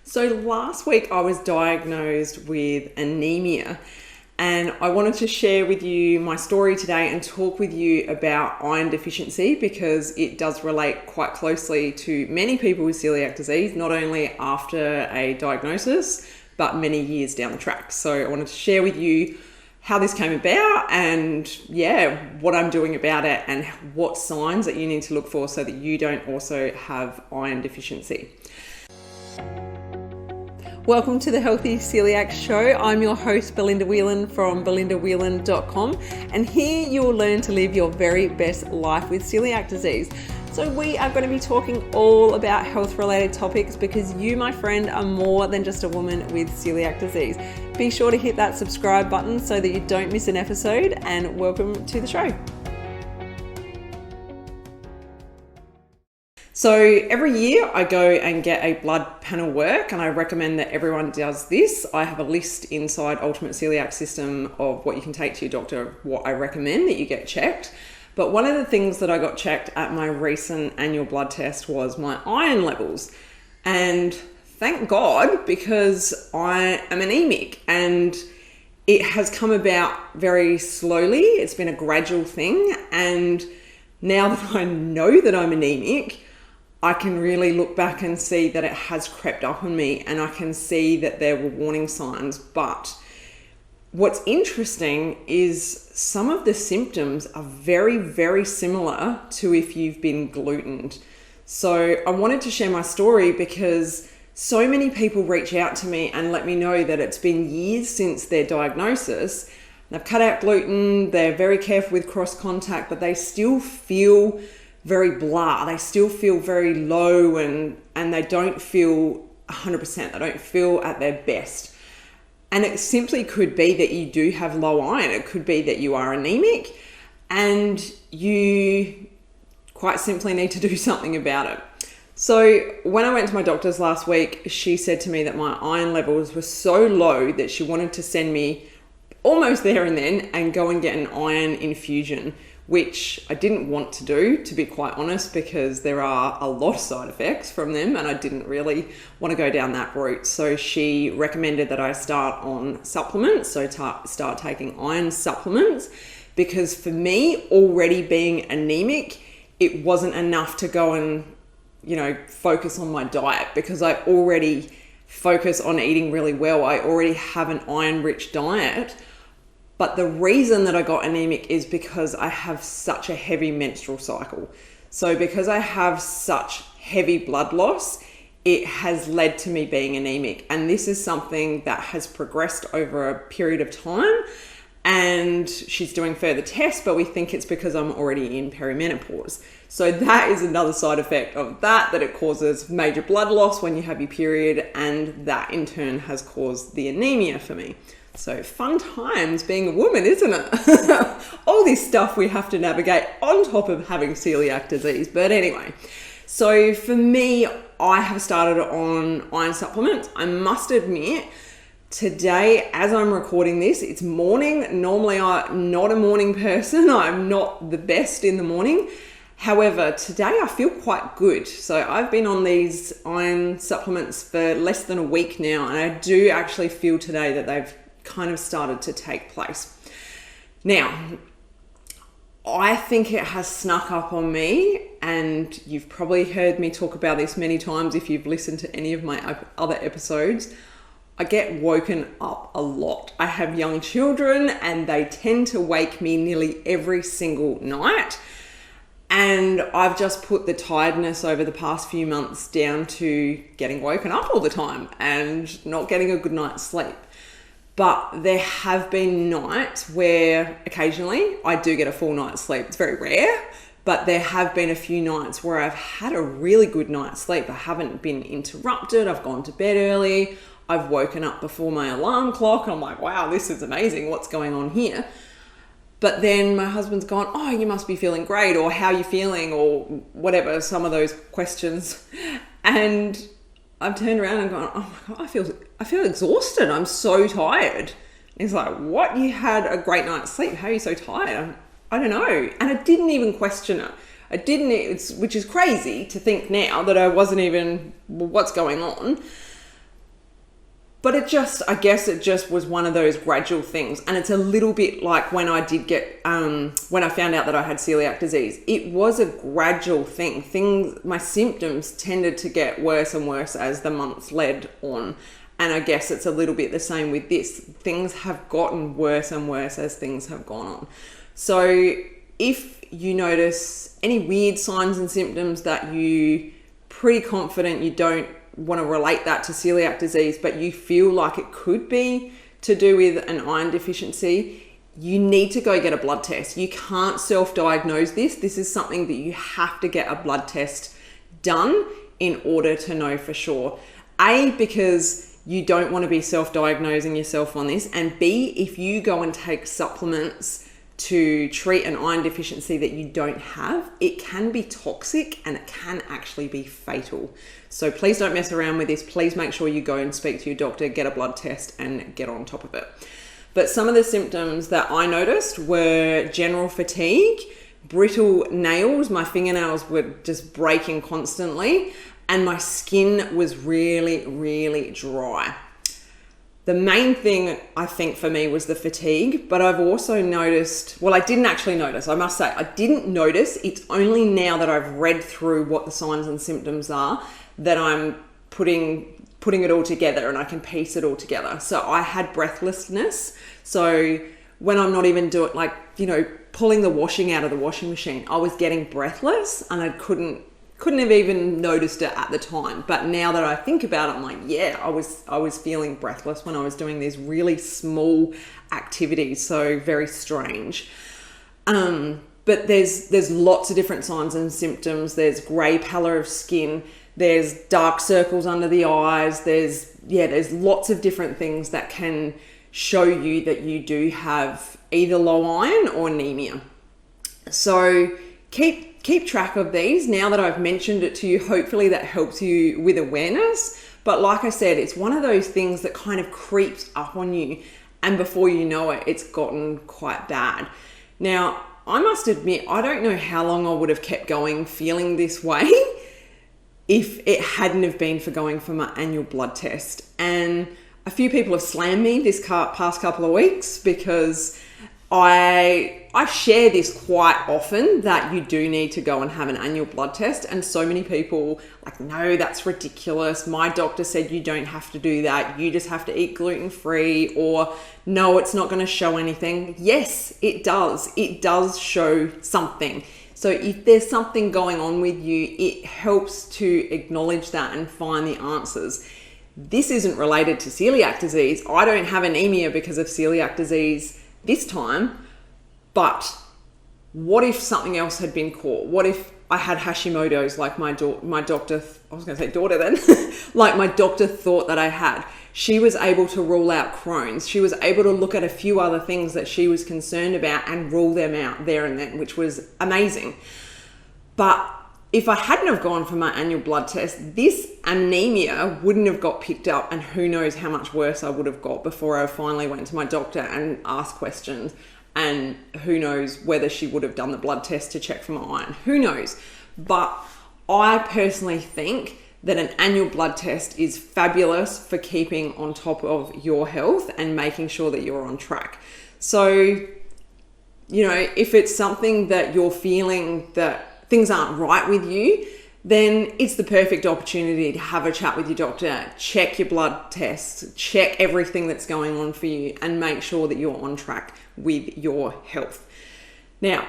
So last week I was diagnosed with anemia, and I wanted to share with you my story today and talk with you about iron deficiency because it does relate quite closely to many people with celiac disease, not only after a diagnosis, but many years down the track. So I wanted to share with you how this came about and what I'm doing about it and what signs that you need to look for so that you don't also have iron deficiency. Welcome to the Healthy Celiac Show. I'm your host, Belinda Whelan from belindawhelan.com, and here you will learn to live your very best life with celiac disease. So we are going to be talking all about health-related topics because you, my friend, are more than just a woman with celiac disease. Be sure to hit that subscribe button so that you don't miss an episode, and welcome to the show. So every year I go and get a blood panel work, and I recommend that everyone does this. I have a list inside Ultimate Celiac System of what you can take to your doctor, what I recommend that you get checked. But one of the things that I got checked at my recent annual blood test was my iron levels. And thank God, because I am anemic and it has come about very slowly. It's been a gradual thing. And now that I know that I'm anemic, I can really look back and see that it has crept up on me, and I can see that there were warning signs. But what's interesting is some of the symptoms are very, very similar to if you've been glutened. So I wanted to share my story because so many people reach out to me and let me know that it's been years since their diagnosis. They've cut out gluten, they're very careful with cross contact, but they still feel very blah. They still feel very low and they don't feel 100%. They don't feel at their best. And it simply could be that you do have low iron. It could be that you are anemic and you quite simply need to do something about it. So when I went to my doctor's last week, she said to me that my iron levels were so low that she wanted to send me almost there and then and go and get an iron infusion, which I didn't want to do, to be quite honest, because there are a lot of side effects from them and I didn't really want to go down that route. So she recommended that I start on supplements, so start taking iron supplements, because for me, already being anemic, it wasn't enough to go and, focus on my diet, because I already focus on eating really well. I already have an iron-rich diet. But the reason that I got anemic is because I have such a heavy menstrual cycle. So because I have such heavy blood loss, it has led to me being anemic. And this is something that has progressed over a period of time. And she's doing further tests, but we think it's because I'm already in perimenopause. So that is another side effect of that it causes major blood loss when you have your period. And that in turn has caused the anemia for me. So fun times being a woman, isn't it? All this stuff we have to navigate on top of having celiac disease. But anyway, so for me, I have started on iron supplements. I must admit, today, as I'm recording this, it's morning. Normally, I'm not a morning person. I'm not the best in the morning. However, today I feel quite good. So I've been on these iron supplements for less than a week now, and I do actually feel today that they've kind of started to take place. Now, I think it has snuck up on me, and you've probably heard me talk about this many times if you've listened to any of my other episodes. I get woken up a lot. I have young children and they tend to wake me nearly every single night. And I've just put the tiredness over the past few months down to getting woken up all the time and not getting a good night's sleep. But there have been nights where occasionally I do get a full night's sleep. It's very rare, but there have been a few nights where I've had a really good night's sleep. I haven't been interrupted. I've gone to bed early. I've woken up before my alarm clock. I'm like, wow, this is amazing. What's going on here? But then my husband's gone, oh, you must be feeling great, or how are you feeling, or whatever, some of those questions. And I've turned around and gone, oh my God, I feel exhausted. I'm so tired. He's like, what? You had a great night's sleep. How are you so tired? I don't know. And I didn't even question it. Which is crazy to think now that I wasn't even, well, what's going on? But I guess it just was one of those gradual things. And it's a little bit like when I did get, when I found out that I had celiac disease, it was a gradual thing. My symptoms tended to get worse and worse as the months led on. And I guess it's a little bit the same with this. Things have gotten worse and worse as things have gone on. So if you notice any weird signs and symptoms that you pretty confident you don't want to relate that to celiac disease, but you feel like it could be to do with an iron deficiency, you need to go get a blood test. You can't self-diagnose this. This is something that you have to get a blood test done in order to know for sure. A, because you don't want to be self-diagnosing yourself on this, and B, if you go and take supplements to treat an iron deficiency that you don't have, it can be toxic and it can actually be fatal. So please don't mess around with this. Please make sure you go and speak to your doctor, get a blood test and get on top of it. But some of the symptoms that I noticed were general fatigue, brittle nails, my fingernails were just breaking constantly, and my skin was really, really dry. The main thing I think for me was the fatigue, but I've also noticed, well, I didn't actually notice, I must say, I didn't notice. It's only now that I've read through what the signs and symptoms are that I'm putting it all together and I can piece it all together. So I had breathlessness. So when I'm not even doing, like, pulling the washing out of the washing machine, I was getting breathless and I couldn't have even noticed it at the time. But now that I think about it, I'm like, yeah, I was feeling breathless when I was doing these really small activities. So very strange. But there's lots of different signs and symptoms. There's grey pallor of skin. There's dark circles under the eyes. There's lots of different things that can show you that you do have either low iron or anemia. So keep track of these. Now that I've mentioned it to you, hopefully that helps you with awareness. But like I said, it's one of those things that kind of creeps up on you, and before you know it, it's gotten quite bad. Now, I must admit, I don't know how long I would have kept going feeling this way if it hadn't have been for going for my annual blood test. And a few people have slammed me this past couple of weeks because I share this quite often, that you do need to go and have an annual blood test. And so many people like, no, that's ridiculous. My doctor said you don't have to do that. You just have to eat gluten-free, or no, it's not going to show anything. Yes, it does. It does show something. So if there's something going on with you, it helps to acknowledge that and find the answers. This isn't related to celiac disease. I don't have anemia because of celiac disease this time, but what if something else had been caught? What if I had Hashimoto's like my doctor, I was going to say daughter then, like my doctor thought that I had? She was able to rule out Crohn's. She was able to look at a few other things that she was concerned about and rule them out there and then, which was amazing. But if I hadn't have gone for my annual blood test, this anemia wouldn't have got picked up, and who knows how much worse I would have got before I finally went to my doctor and asked questions, and who knows whether she would have done the blood test to check for my iron. Who knows? But I personally think that an annual blood test is fabulous for keeping on top of your health and making sure that you're on track. So, if it's something that you're feeling that things aren't right with you, then it's the perfect opportunity to have a chat with your doctor, check your blood tests, check everything that's going on for you, and make sure that you're on track with your health. Now,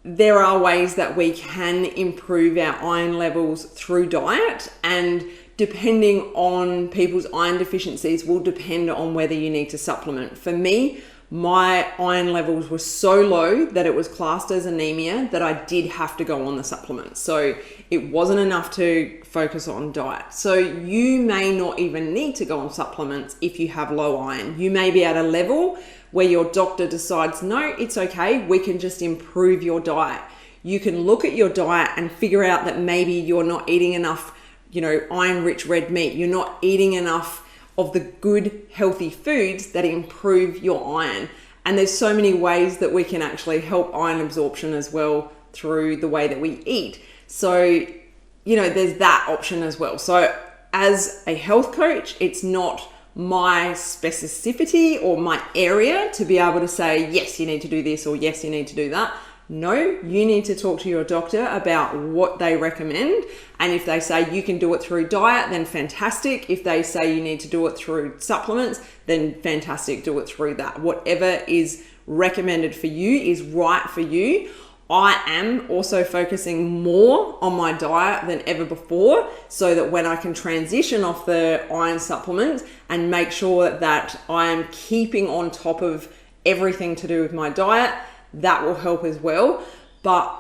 there are ways that we can improve our iron levels through diet, and depending on people's iron deficiencies will depend on whether you need to supplement. For me, my iron levels were so low that it was classed as anemia that I did have to go on the supplements. So it wasn't enough to focus on diet. So you may not even need to go on supplements if you have low iron. You may be at a level where your doctor decides, no, it's okay, we can just improve your diet. You can look at your diet and figure out that maybe you're not eating enough, iron-rich red meat. You're not eating enough of the good, healthy foods that improve your iron. And there's so many ways that we can actually help iron absorption as well through the way that we eat. So, there's that option as well. So as a health coach, it's not my specificity or my area to be able to say, yes, you need to do this, or yes, you need to do that. No, you need to talk to your doctor about what they recommend. And if they say you can do it through diet, then fantastic. If they say you need to do it through supplements, then fantastic, do it through that. Whatever is recommended for you is right for you. I am also focusing more on my diet than ever before, so that when I can transition off the iron supplements and make sure that I am keeping on top of everything to do with my diet, that will help as well. But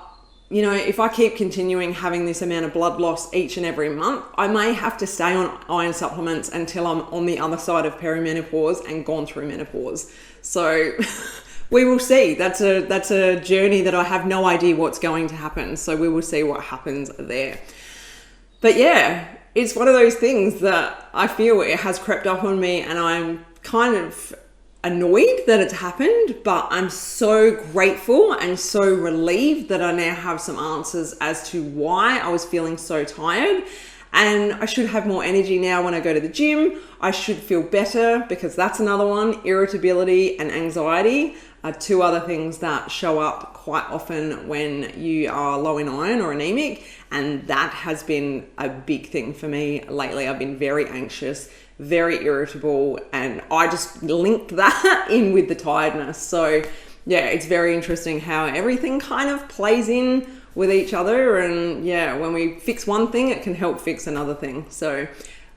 if I keep continuing having this amount of blood loss each and every month, I may have to stay on iron supplements until I'm on the other side of perimenopause and gone through menopause. So we will see. That's a journey that I have no idea what's going to happen. So we will see what happens there. But yeah, it's one of those things that I feel it has crept up on me, and I'm kind of annoyed that it's happened, but I'm so grateful and so relieved that I now have some answers as to why I was feeling so tired. And I should have more energy now when I go to the gym. I should feel better, because that's another one. Irritability and anxiety are two other things that show up quite often when you are low in iron or anemic. And that has been a big thing for me lately. I've been very anxious, very irritable, and I just linked that in with the tiredness. So yeah, it's very interesting how everything kind of plays in with each other. And yeah, when we fix one thing, it can help fix another thing. So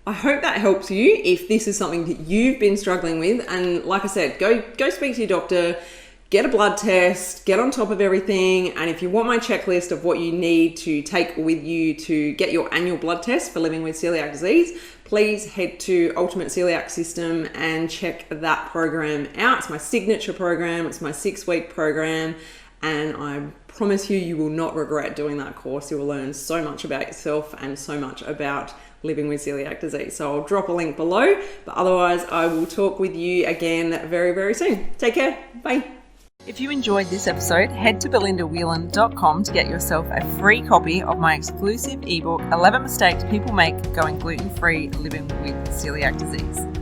I hope that helps you if this is something that you've been struggling with. And like I said, go speak to your doctor, get a blood test, get on top of everything. And if you want my checklist of what you need to take with you to get your annual blood test for living with celiac disease, please head to Ultimate Celiac System and check that program out. It's my signature program. It's my 6-week program. And I promise you will not regret doing that course. You will learn so much about yourself and so much about living with celiac disease. So I'll drop a link below, but otherwise I will talk with you again very, very soon. Take care. Bye. If you enjoyed this episode, head to belindawhelan.com to get yourself a free copy of my exclusive ebook, 11 Mistakes People Make Going Gluten-Free Living with Celiac Disease.